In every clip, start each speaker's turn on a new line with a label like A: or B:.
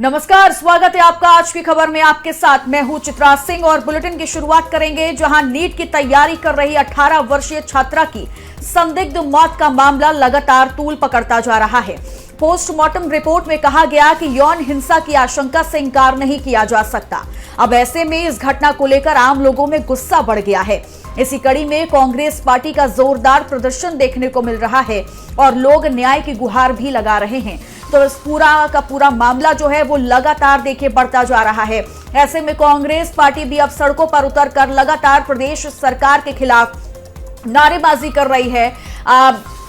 A: नमस्कार, स्वागत है आपका आज की खबर में। आपके साथ मैं हूं चित्रा सिंह और बुलेटिन की शुरुआत करेंगे जहां नीट की तैयारी कर रही 18 वर्षीय छात्रा की संदिग्ध मौत का मामला लगातार तूल पकड़ता जा रहा है। पोस्टमार्टम रिपोर्ट में कहा गया कि यौन हिंसा की आशंका से इंकार नहीं किया जा सकता। अब ऐसे में इस घटना को लेकर आम लोगों में गुस्सा बढ़ गया है। इसी कड़ी में कांग्रेस पार्टी का जोरदार प्रदर्शन देखने को मिल रहा है और लोग न्याय की गुहार भी लगा रहे हैं। तो इस पूरा का पूरा मामला जो है वो लगातार देखिए बढ़ता जा रहा है। ऐसे में कांग्रेस पार्टी भी अब सड़कों पर उतरकर लगातार प्रदेश सरकार के खिलाफ नारेबाजी कर रही है।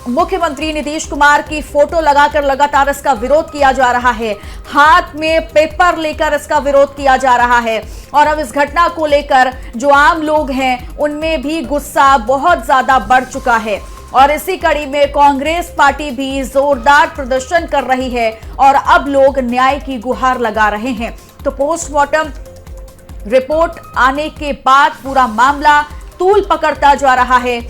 A: मुख्यमंत्री नीतीश कुमार की फोटो लगाकर लगातार इसका विरोध किया जा रहा है। हाथ में पेपर लेकर इसका विरोध किया जा रहा है और अब इस घटना को लेकर जो आम लोग हैं उनमें भी गुस्सा बहुत ज्यादा बढ़ चुका है और इसी कड़ी में कांग्रेस पार्टी भी जोरदार प्रदर्शन कर रही है और अब लोग न्याय की गुहार लगा रहे हैं। तो पोस्टमार्टम रिपोर्ट आने के बाद पूरा मामला तूल पकड़ता जा रहा है।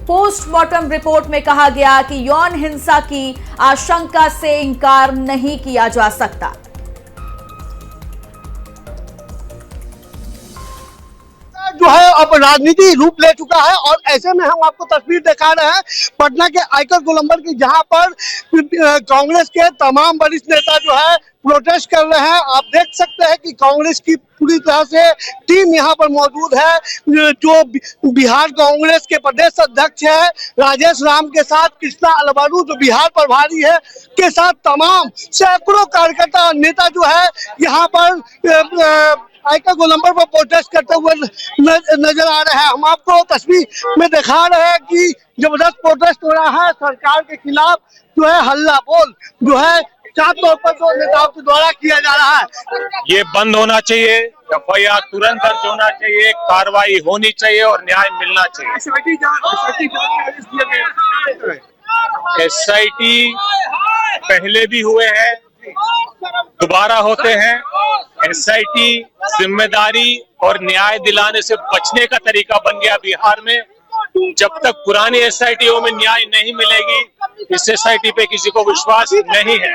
A: पोस्टमार्टम रिपोर्ट में कहा गया कि यौन हिंसा की आशंका से इंकार नहीं किया जा सकता।
B: जो है अब राजनीति रूप ले चुका है और ऐसे में हम आपको तस्वीर दिखा रहे हैं पटना के आयकर गोलंबर की, जहां पर कांग्रेस के तमाम वरिष्ठ नेता जो है प्रोटेस्ट कर रहे हैं। आप देख सकते हैं कि कांग्रेस की पूरी तरह से टीम यहां पर मौजूद है। जो बिहार कांग्रेस के प्रदेश अध्यक्ष है राजेश राम के साथ कृष्णा अलवारू जो बिहार प्रभारी है के साथ तमाम सैकड़ों कार्यकर्ता और नेता जो है यहाँ पर आयकर गोलंबर पर प्रोटेस्ट करते हुए नजर आ रहे हैं। हम आपको तस्वीर में दिखा रहे हैं कि जबरदस्त प्रोटेस्ट हो रहा है सरकार के खिलाफ। जो है हल्ला बोल जो है साफ तौर पर जो नेताओं के द्वारा किया जा रहा है,
C: ये बंद होना चाहिए। एफआईआर तुरंत दर्ज होना चाहिए, कार्रवाई होनी चाहिए और न्याय मिलना चाहिए। एसआईटी पहले भी हुए हैं, दोबारा होते हैं। एसआईटी जिम्मेदारी और न्याय दिलाने से बचने का तरीका बन गया बिहार में। जब तक पुरानी एसआईटीओ में न्याय नहीं मिलेगी, इस एसआईटी पे किसी को विश्वास नहीं है।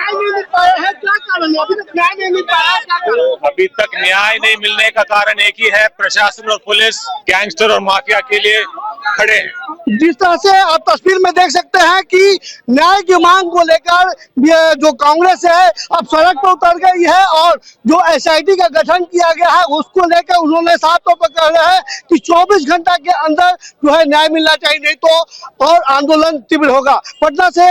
C: अभी तक न्याय नहीं मिलने का कारण एक ही है, प्रशासन और पुलिस गैंगस्टर और माफिया के लिए खड़े हैं।
B: जिस तरह से आप तस्वीर में देख सकते हैं कि न्याय की मांग को लेकर जो कांग्रेस है अब सड़क पर उतर गई है और जो एसआईटी का गठन किया गया है उसको लेकर उन्होंने साफ तौर पर कह रहे हैं कि 24 घंटा के अंदर जो है न्याय मिलना चाहिए, नहीं तो और आंदोलन तीव्र होगा। पटना से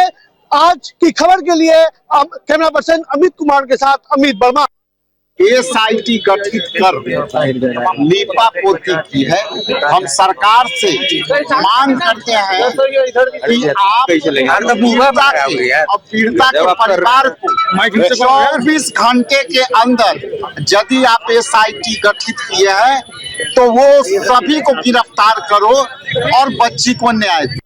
B: आज की खबर के लिए अब कैमरा पर्सन अमित कुमार के साथ अमित वर्मा।
D: एसआईटी गठित कर लीपा पोती की है। हम सरकार से मांग करते हैं कि आप पीड़िता के परिवार को 24 घंटे के अंदर यदि आप एसआईटी गठित किए हैं तो वो सभी को गिरफ्तार करो और बच्ची को न्याय दो।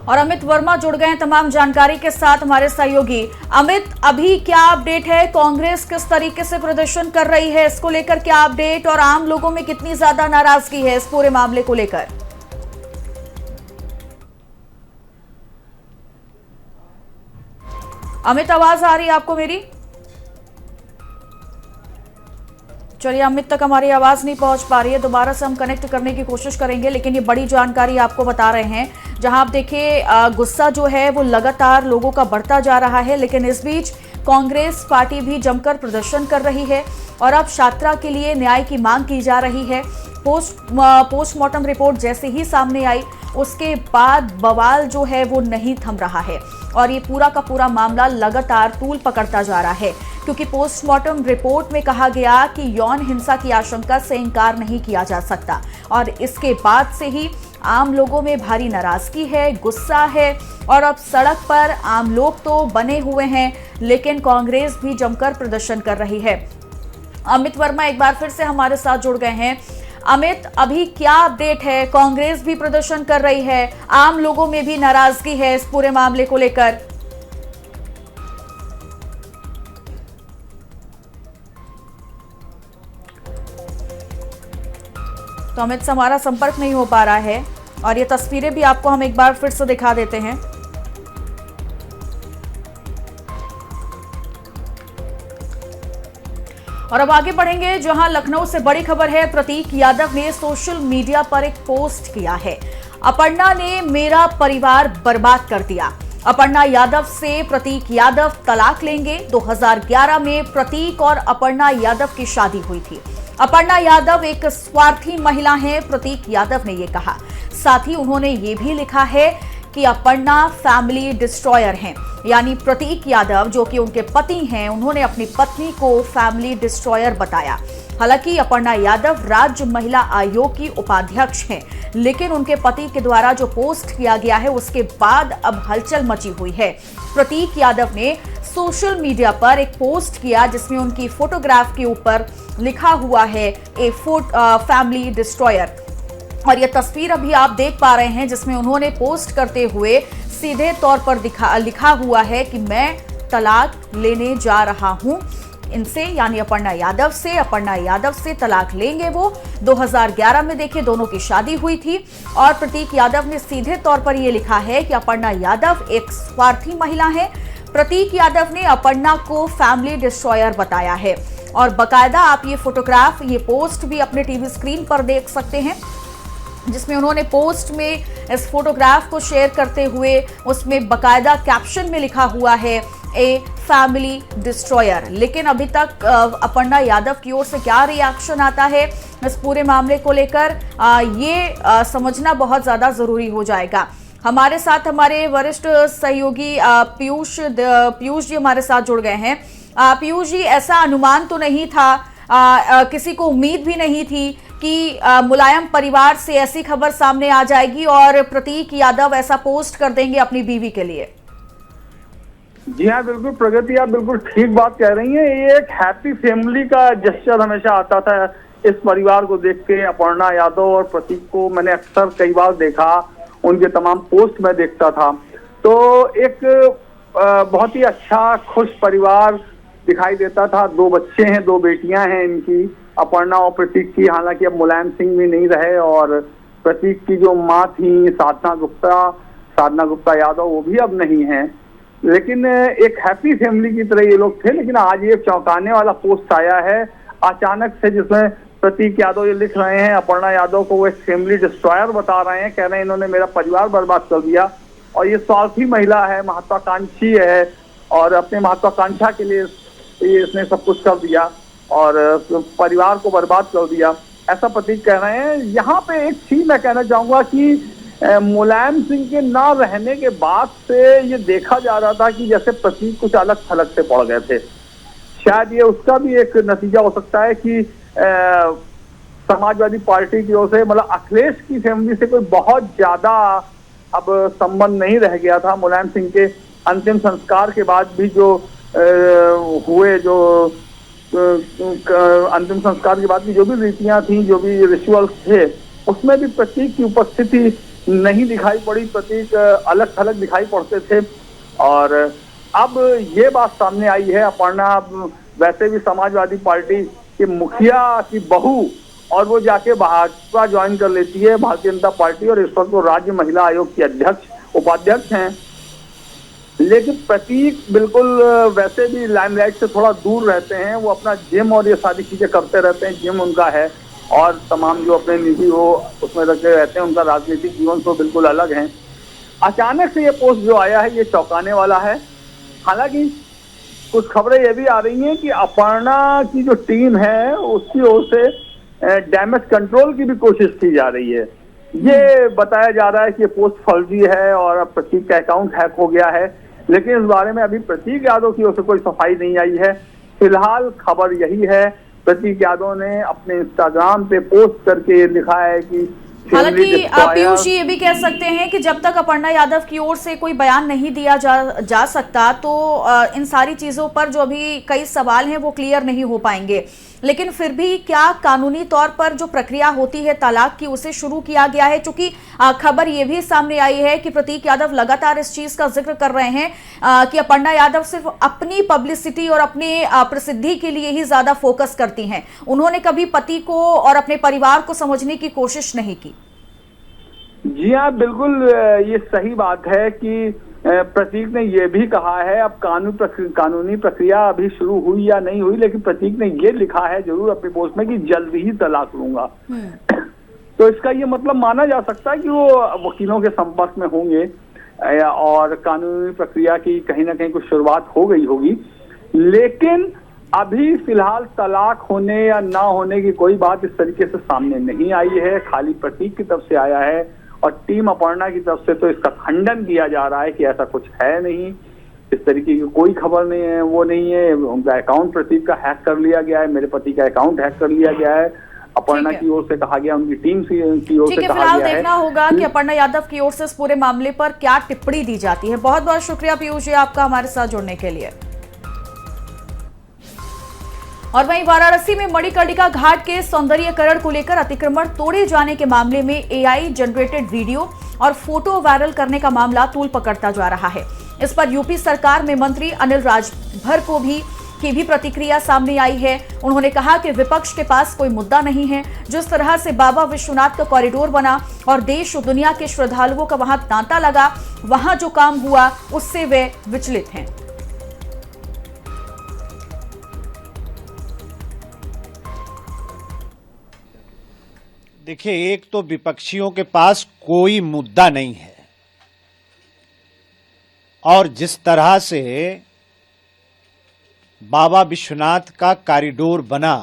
A: और अमित वर्मा जुड़ गए हैं तमाम जानकारी के साथ, हमारे सहयोगी। अमित, अभी क्या अपडेट है? कांग्रेस किस तरीके से प्रदर्शन कर रही है, इसको लेकर क्या अपडेट और आम लोगों में कितनी ज्यादा नाराजगी है इस पूरे मामले को लेकर? अमित, आवाज आ रही है आपको मेरी? चलिए, अमित तक हमारी आवाज नहीं पहुंच पा रही है, दोबारा से हम कनेक्ट करने की कोशिश करेंगे। लेकिन ये बड़ी जानकारी आपको बता रहे हैं जहां आप देखिए गुस्सा जो है वो लगातार लोगों का बढ़ता जा रहा है। लेकिन इस बीच कांग्रेस पार्टी भी जमकर प्रदर्शन कर रही है और अब छात्रा के लिए न्याय की मांग की जा रही है। पोस्टमार्टम रिपोर्ट जैसे ही सामने आई उसके बाद बवाल जो है वो नहीं थम रहा है और ये पूरा का पूरा मामला लगातार तूल पकड़ता जा रहा है, क्योंकि पोस्टमार्टम रिपोर्ट में कहा गया कि यौन हिंसा की आशंका से इंकार नहीं किया जा सकता और इसके बाद से ही आम लोगों में भारी नाराजगी है, गुस्सा है और अब सड़क पर आम लोग तो बने हुए हैं लेकिन कांग्रेस भी जमकर प्रदर्शन कर रही है। अमित वर्मा एक बार फिर से हमारे साथ जुड़ गए हैं। अमित, अभी क्या अपडेट है? कांग्रेस भी प्रदर्शन कर रही है, आम लोगों में भी नाराजगी है इस पूरे मामले को लेकर। तो अमित से हमारा संपर्क नहीं हो पा रहा है और ये तस्वीरें भी आपको हम एक बार फिर से दिखा देते हैं। और अब आगे बढ़ेंगे, जहां लखनऊ से बड़ी खबर है। प्रतीक यादव ने सोशल मीडिया पर एक पोस्ट किया है। अपर्णा ने मेरा परिवार बर्बाद कर दिया। अपर्णा यादव से प्रतीक यादव तलाक लेंगे। 2011 में प्रतीक और अपर्णा यादव की शादी हुई थी। अपर्णा यादव एक स्वार्थी महिला हैं, प्रतीक यादव ने यह कहा। साथ ही उन्होंने ये भी लिखा है कि अपर्णा फैमिली डिस्ट्रॉयर हैं, यानी प्रतीक यादव जो कि उनके पति हैं, उन्होंने अपनी पत्नी को फैमिली डिस्ट्रॉयर बताया। हालांकि अपर्णा यादव राज्य महिला आयोग की उपाध्यक्ष हैं, लेकिन उनके पति के द्वारा जो पोस्ट किया गया है उसके बाद अब हलचल मची हुई है। प्रतीक यादव ने सोशल मीडिया पर एक पोस्ट किया जिसमें उनकी फोटोग्राफ के ऊपर लिखा हुआ है ए फैमिली डिस्ट्रॉयर, और यह तस्वीर अभी आप देख पा रहे हैं जिसमें उन्होंने पोस्ट करते हुए सीधे तौर पर लिखा हुआ है कि मैं तलाक लेने जा रहा हूं इनसे, यानी अपर्णा यादव से। अपर्णा यादव से तलाक लेंगे वो। 2011 में देखिए दोनों की शादी हुई थी, और प्रतीक यादव ने सीधे तौर पर यह लिखा है कि अपर्णा यादव एक स्वार्थी महिला है। प्रतीक यादव ने अपर्णा को फैमिली डिस्ट्रॉयर बताया है, और बकायदा आप ये फोटोग्राफ, ये पोस्ट भी अपने टीवी स्क्रीन पर देख सकते हैं, जिसमें उन्होंने पोस्ट में इस फोटोग्राफ को शेयर करते हुए उसमें बकायदा कैप्शन में लिखा हुआ है ए फैमिली डिस्ट्रॉयर। लेकिन अभी तक अपर्णा यादव की ओर से क्या रिएक्शन आता है इस पूरे मामले को लेकर, ये समझना बहुत ज्यादा जरूरी हो जाएगा। हमारे साथ हमारे वरिष्ठ सहयोगी पीयूष जी हमारे साथ जुड़ गए हैं। पीयूष जी, ऐसा अनुमान तो नहीं था, किसी को उम्मीद भी नहीं थी कि मुलायम परिवार से ऐसी खबर सामने आ जाएगी और प्रतीक यादव ऐसा पोस्ट कर देंगे अपनी बीवी के लिए।
E: जी हाँ, बिल्कुल प्रगति, आप बिल्कुल ठीक बात कह रही हैं। ये एक हैप्पी फैमिली का जेस्चर हमेशा आता था इस परिवार को देख के। अपर्णा यादव और प्रतीक को मैंने अक्सर कई बार देखा, उनके तमाम पोस्ट में देखता था, तो एक बहुत ही अच्छा खुश परिवार दिखाई देता था। 2 बच्चे हैं, 2 बेटियां हैं इनकी, अपर्णा और प्रतीक की। हालांकि अब मुलायम सिंह भी नहीं रहे, और प्रतीक की जो माँ थी साधना गुप्ता यादव, वो भी अब नहीं है। लेकिन एक हैप्पी फैमिली की तरह ये लोग थे। लेकिन आज ये चौंकाने वाला पोस्ट आया है अचानक से, जिसमें प्रतीक यादव ये लिख रहे हैं अपर्णा यादव को वो एक फैमिली डिस्ट्रॉयर बता रहे हैं, कह रहे हैं इन्होंने मेरा परिवार बर्बाद कर दिया, और ये स्वार्थी महिला है, महत्वाकांक्षी है, और अपने महत्वाकांक्षा के लिए इसने सब कुछ कर दिया और परिवार को बर्बाद कर दिया, ऐसा प्रतीक कह रहे हैं। यहाँ पे एक चीज मैं कहना चाहूंगा कि मुलायम सिंह के ना रहने के बाद से ये देखा जा रहा था कि जैसे प्रतीक कुछ अलग थलग से पड़ गए थे। शायद ये उसका भी एक नतीजा हो सकता है कि समाजवादी पार्टी की ओर से, मतलब अखिलेश की फैमिली से कोई बहुत ज्यादा अब संबंध नहीं रह गया था। मुलायम सिंह के अंतिम संस्कार के बाद भी जो अंतिम संस्कार के बाद की जो भी रीतियां थी, जो भी रिचुअल्स थे, उसमें भी प्रतीक की उपस्थिति नहीं दिखाई पड़ी। प्रतीक अलग थलग दिखाई पड़ते थे, और अब ये बात सामने आई है। अपर्णा वैसे भी समाजवादी पार्टी के मुखिया की बहू, और वो जाके भाजपा ज्वाइन कर लेती है, भारतीय जनता पार्टी, और इस वक्त वो राज्य महिला आयोग की उपाध्यक्ष हैं। लेकिन प्रतीक बिल्कुल वैसे भी लाइमलाइट से थोड़ा दूर रहते हैं। वो अपना जिम और ये सारी चीजें करते रहते हैं, जिम उनका है, और तमाम जो अपने निजी हो उसमें लगे रहते हैं। उनका राजनीतिक जीवन तो बिल्कुल अलग है। अचानक से ये पोस्ट जो आया है ये चौंकाने वाला है। हालांकि कुछ खबरें ये भी आ रही हैं कि अपर्णा की जो टीम है उसकी ओर से डैमेज कंट्रोल की भी कोशिश की जा रही है। ये बताया जा रहा है कि ये पोस्ट फर्जी है और अब प्रतीक का अकाउंट हैक हो गया है, लेकिन इस बारे में अभी प्रतीक यादव की ओर से कोई सफाई नहीं आई है। फिलहाल खबर यही है, प्रतीक यादव ने अपने इंस्टाग्राम पे पोस्ट करके लिखा है कि
A: हालांकि पीयूष जी ये भी कह सकते हैं कि जब तक अपर्णा यादव की ओर से कोई बयान नहीं दिया जा सकता तो इन सारी चीजों पर जो अभी कई सवाल हैं वो क्लियर नहीं हो पाएंगे। लेकिन फिर भी क्या कानूनी तौर पर जो प्रक्रिया होती है तलाक की उसे शुरू किया गया है? क्योंकि खबर ये भी सामने आई है कि प्रतीक यादव लगातार इस चीज का जिक्र कर रहे हैं कि अपर्णा यादव सिर्फ अपनी पब्लिसिटी और अपनी प्रसिद्धि के लिए ही ज्यादा फोकस करती हैं। उन्होंने कभी पति को और अपने परिवार को समझने की कोशिश नहीं की।
E: जी हाँ, बिल्कुल ये सही बात है कि प्रतीक ने यह भी कहा है, अब कानूनी प्रक्रिया अभी शुरू हुई या नहीं हुई, लेकिन प्रतीक ने यह लिखा है जरूर अपने पोस्ट में कि जल्द ही तलाक लूंगा। तो इसका ये मतलब माना जा सकता है कि वो वकीलों के संपर्क में होंगे और कानूनी प्रक्रिया की कहीं ना कहीं कुछ शुरुआत हो गई होगी। लेकिन अभी फिलहाल तलाक होने या ना होने की कोई बात इस तरीके से सामने नहीं आई है, खाली प्रतीक की तरफ से आया है और टीम अपर्णा की तरफ से तो इसका खंडन किया जा रहा है कि ऐसा कुछ है नहीं, इस तरीके की कोई खबर नहीं है, वो नहीं है। उनका अकाउंट प्रतीक का हैक कर लिया गया है, मेरे पति का अकाउंट हैक कर लिया गया है, अपर्णा की ओर से कहा गया, उनकी टीम की ओर से कहा
A: फिलहाल
E: गया है।
A: देखना होगा कि अपर्णा यादव की ओर से इस पूरे मामले पर क्या टिप्पणी दी जाती है। बहुत बहुत शुक्रिया पीयूष जी आपका हमारे साथ जुड़ने के लिए। और वहीं वाराणसी में मणिकर्णिका घाट के सौंदर्यीकरण को लेकर अतिक्रमण तोड़े जाने के मामले में एआई जनरेटेड वीडियो और फोटो वायरल करने का मामला तूल पकड़ता जा रहा है। इस पर यूपी सरकार में मंत्री अनिल राजभर की भी प्रतिक्रिया सामने आई है। उन्होंने कहा कि विपक्ष के पास कोई मुद्दा नहीं है। जिस तरह से बाबा विश्वनाथ का कॉरिडोर बना और देश और दुनिया के श्रद्धालुओं का वहां तांता लगा, वहां जो काम हुआ उससे वे विचलित हैं।
F: देखिए, एक तो विपक्षियों के पास कोई मुद्दा नहीं है और जिस तरह से बाबा विश्वनाथ का कॉरिडोर बना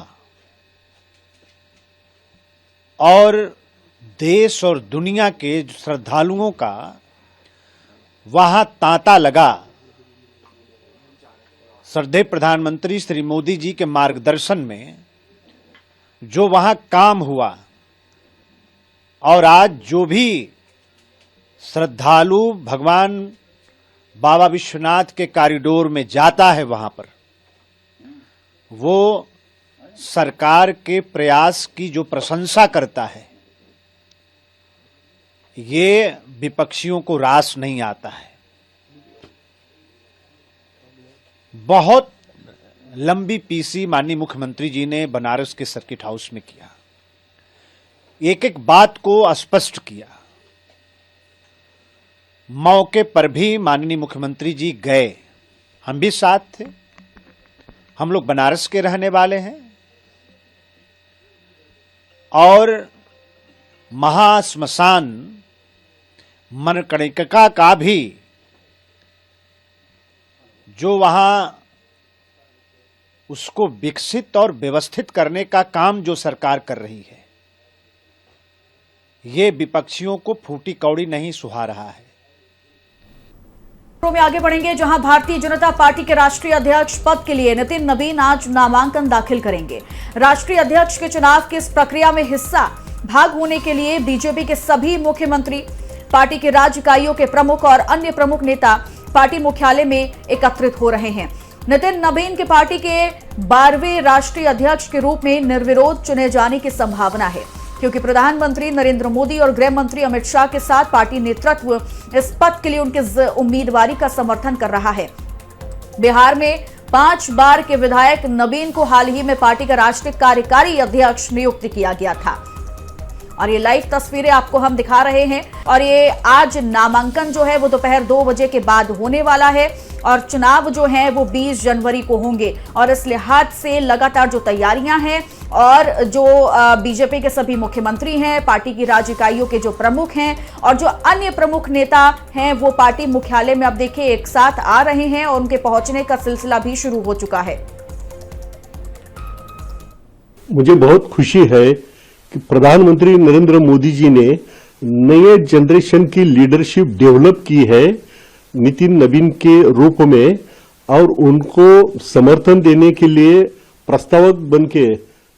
F: और देश और दुनिया के श्रद्धालुओं का वहां तांता लगा, श्रद्धेय प्रधानमंत्री श्री मोदी जी के मार्गदर्शन में जो वहां काम हुआ और आज जो भी श्रद्धालु भगवान बाबा विश्वनाथ के कॉरिडोर में जाता है, वहां पर वो सरकार के प्रयास की जो प्रशंसा करता है, ये विपक्षियों को रास नहीं आता है। बहुत लंबी पीसी माननीय मुख्यमंत्री जी ने बनारस के सर्किट हाउस में किया, एक एक बात को स्पष्ट किया। मौके पर भी माननीय मुख्यमंत्री जी गए, हम भी साथ थे, हम लोग बनारस के रहने वाले हैं और महाश्मशान मणिकर्णिका का भी जो वहां उसको विकसित और व्यवस्थित करने का काम जो सरकार कर रही है, ये विपक्षियों को फूटी कौड़ी नहीं सुहा रहा है।
A: में आगे बढ़ेंगे, जहां भारतीय जनता पार्टी के राष्ट्रीय अध्यक्ष पद के लिए नितिन नवीन आज नामांकन दाखिल करेंगे। राष्ट्रीय अध्यक्ष के चुनाव की इस प्रक्रिया में हिस्सा भाग होने के लिए बीजेपी के सभी मुख्यमंत्री, पार्टी के राज्य इकाइयों के प्रमुख और अन्य प्रमुख नेता पार्टी मुख्यालय में एकत्रित हो रहे हैं। नितिन नवीन के पार्टी के 12वें राष्ट्रीय अध्यक्ष के रूप में निर्विरोध चुने जाने की संभावना है, क्योंकि प्रधानमंत्री नरेंद्र मोदी और गृह मंत्री अमित शाह के साथ पार्टी नेतृत्व इस पद के लिए उनकी उम्मीदवारी का समर्थन कर रहा है। बिहार में 5 बार के विधायक नवीन को हाल ही में पार्टी का राष्ट्रीय कार्यकारी अध्यक्ष नियुक्त किया गया था और ये लाइव तस्वीरें आपको हम दिखा रहे हैं। और ये आज नामांकन जो है वो दोपहर 2 बजे के बाद होने वाला है और चुनाव जो है वो 20 जनवरी को होंगे। और इस लिहाज से लगातार जो तैयारियां हैं और जो बीजेपी के सभी मुख्यमंत्री हैं, पार्टी की राज्य इकाइयों के जो प्रमुख हैं और जो अन्य प्रमुख नेता हैं, वो पार्टी मुख्यालय में अब देखिए एक साथ आ रहे हैं और उनके पहुंचने का सिलसिला भी शुरू हो चुका है।
G: मुझे बहुत खुशी है कि प्रधानमंत्री नरेंद्र मोदी जी ने नए जनरेशन की लीडरशिप डेवलप की है नितिन नवीन के रूप में और उनको समर्थन देने के लिए प्रस्तावक बनके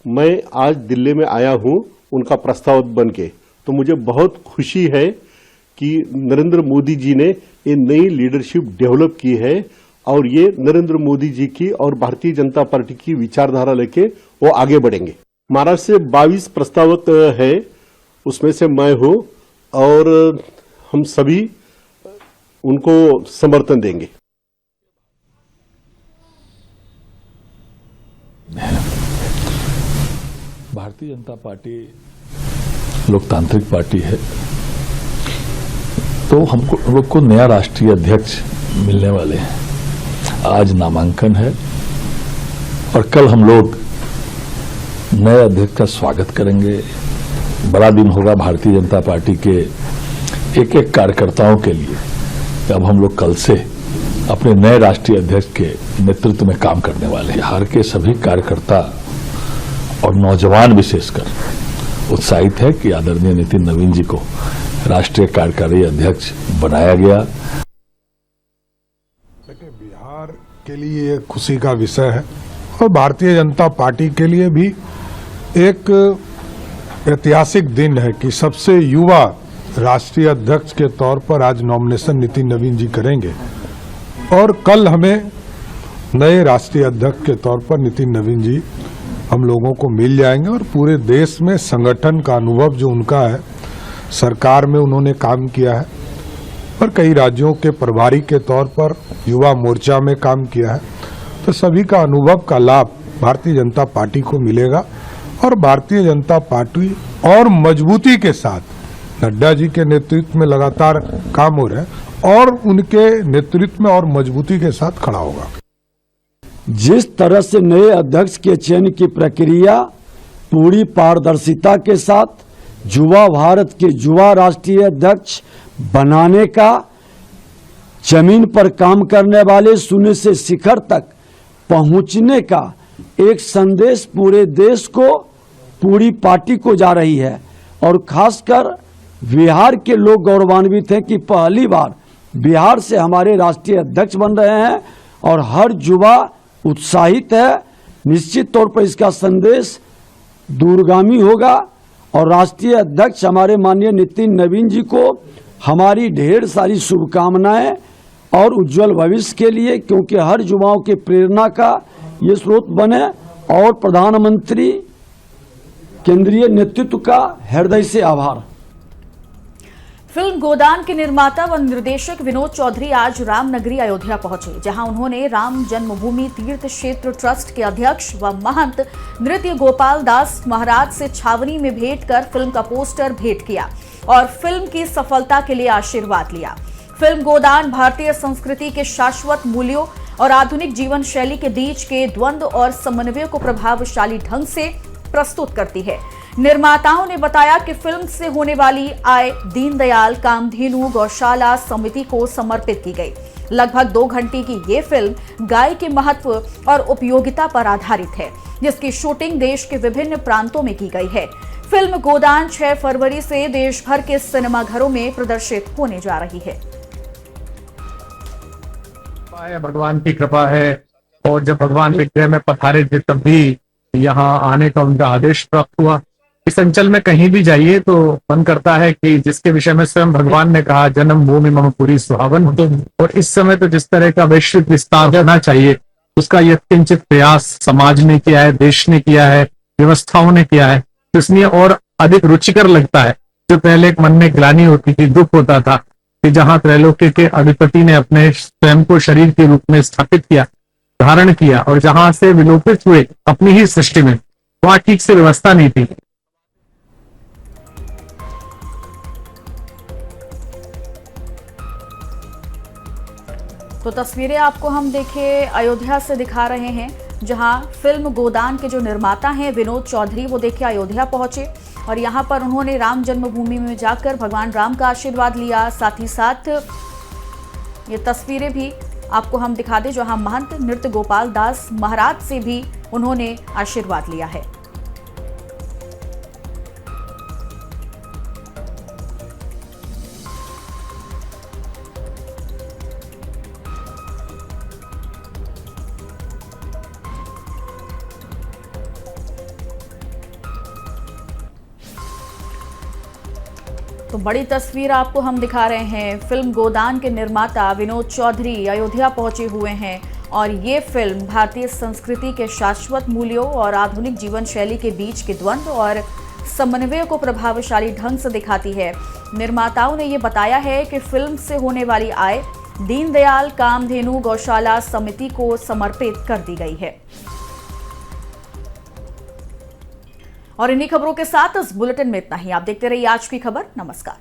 G: मैं आज दिल्ली में आया हूं, उनका प्रस्तावक बनके। तो मुझे बहुत खुशी है कि नरेंद्र मोदी जी ने ये नई लीडरशिप डेवलप की है और ये नरेंद्र मोदी जी की और भारतीय जनता पार्टी की विचारधारा लेके वो आगे बढ़ेंगे। महाराष्ट्र से 22 प्रस्तावक है, उसमें से मैं हूं और हम सभी उनको समर्थन देंगे।
H: भारतीय जनता पार्टी लोकतांत्रिक पार्टी है। तो हम लोग को नया राष्ट्रीय अध्यक्ष मिलने वाले हैं। आज नामांकन है और कल हम लोग नए अध्यक्ष का स्वागत करेंगे। बड़ा दिन होगा भारतीय जनता पार्टी के एक एक कार्यकर्ताओं के लिए। अब हम लोग कल से अपने नए राष्ट्रीय अध्यक्ष के नेतृत्व में काम करने वाले हैं। बिहार के सभी कार्यकर्ता और नौजवान विशेषकर उत्साहित है कि आदरणीय नितिन नवीन जी को राष्ट्रीय कार्यकारी अध्यक्ष बनाया गया।
I: देखिए, बिहार के लिए एक खुशी का विषय है और भारतीय जनता पार्टी के लिए भी एक ऐतिहासिक दिन है कि सबसे युवा राष्ट्रीय अध्यक्ष के तौर पर आज नॉमिनेशन नितिन नवीन जी करेंगे और कल हमें नए राष्ट्रीय अध्यक्ष के तौर पर नितिन नवीन जी हम लोगों को मिल जाएंगे और पूरे देश में संगठन का अनुभव जो उनका है, सरकार में उन्होंने काम किया है और कई राज्यों के प्रभारी के तौर पर युवा मोर्चा में काम किया है, तो सभी का अनुभव का लाभ भारतीय जनता पार्टी को मिलेगा और भारतीय जनता पार्टी और मजबूती के साथ नड्डा जी के नेतृत्व में लगातार काम हो रहा है और उनके नेतृत्व में और मजबूती के साथ खड़ा होगा।
J: जिस तरह से नए अध्यक्ष के चयन की प्रक्रिया पूरी पारदर्शिता के साथ युवा भारत के युवा राष्ट्रीय अध्यक्ष बनाने का, जमीन पर काम करने वाले शून्य से शिखर तक पहुंचने का एक संदेश पूरे देश को, पूरी पार्टी को जा रही है और खासकर बिहार के लोग गौरवान्वित हैं कि पहली बार बिहार से हमारे राष्ट्रीय अध्यक्ष बन रहे हैं और हर युवा उत्साहित है। निश्चित तौर पर इसका संदेश दूरगामी होगा और राष्ट्रीय अध्यक्ष हमारे माननीय नितिन नवीन जी को हमारी ढेर सारी शुभकामनाएं और उज्जवल भविष्य के लिए, क्योंकि हर युवाओं के प्रेरणा का ये स्रोत बने और प्रधानमंत्री केंद्रीय नेतृत्व का हृदय से आभार।
A: फिल्म गोदान के निर्माता व निर्देशक विनोद चौधरी आज रामनगरी अयोध्या पहुंचे, जहां उन्होंने राम जन्मभूमि तीर्थ क्षेत्र ट्रस्ट के अध्यक्ष व महंत नृत्य गोपाल दास महाराज से छावनी में भेंट कर फिल्म का पोस्टर भेंट किया और फिल्म की सफलता के लिए आशीर्वाद लिया। फिल्म गोदान भारतीय संस्कृति के शाश्वत मूल्यों और आधुनिक जीवन शैली के बीच के द्वंद्व और समन्वय को प्रभावशाली ढंग से प्रस्तुत करती है। निर्माताओं ने बताया कि फिल्म से होने वाली आय दीनदयाल कामधेनु गौशाला समिति को समर्पित की गई। लगभग 2 घंटे की ये फिल्म गाय के महत्व और उपयोगिता पर आधारित है, जिसकी शूटिंग देश के विभिन्न प्रांतों में की गई है। फिल्म गोदान 6 फरवरी से देश भर के सिनेमाघरों में प्रदर्शित होने जा रही है।
K: भगवान की कृपा है और जब भगवान विग्रह में पधारे थे तब भी यहाँ आने का उनका आदेश प्राप्त हुआ। इस अंचल में कहीं भी जाइए तो मन करता है कि जिसके विषय में स्वयं भगवान ने कहा जन्मभूमि मम पुरी सुहावन, और इस समय तो जिस तरह का वैश्विक विस्तार होना चाहिए उसका यत्किंचित प्रयास समाज ने किया है, देश ने किया है, व्यवस्थाओं ने किया है, तो इसलिए और अधिक रुचिकर लगता है। जो पहले एक मन में ग्लानि होती थी, दुख होता था कि जहां त्रैलोक्य के अधिपति ने अपने स्वयं को शरीर के रूप में स्थापित किया, धारण किया, और जहां से विलोपित हुए अपनी ही सृष्टि में, वहां ठीक से व्यवस्था नहीं थी।
A: तो तस्वीरें आपको हम देखिए अयोध्या से दिखा रहे हैं, जहां फिल्म गोदान के जो निर्माता हैं विनोद चौधरी, वो देखिए अयोध्या पहुंचे और यहां पर उन्होंने राम जन्मभूमि में जाकर भगवान राम का आशीर्वाद लिया। साथ ही साथ ये तस्वीरें भी आपको हम दिखा दें जहां महंत नृत्य गोपाल दास महाराज से भी उन्होंने आशीर्वाद लिया है। तो बड़ी तस्वीर आपको हम दिखा रहे हैं। फिल्म गोदान के निर्माता विनोद चौधरी अयोध्या पहुंचे हुए हैं और ये फिल्म भारतीय संस्कृति के शाश्वत मूल्यों और आधुनिक जीवन शैली के बीच के द्वंद्व और समन्वय को प्रभावशाली ढंग से दिखाती है। निर्माताओं ने ये बताया है कि फिल्म से होने वाली आय दीनदयाल कामधेनु गौशाला समिति को समर्पित कर दी गई है। और इन्हीं खबरों के साथ इस बुलेटिन में इतना ही। आप देखते रहिए आज की खबर। नमस्कार।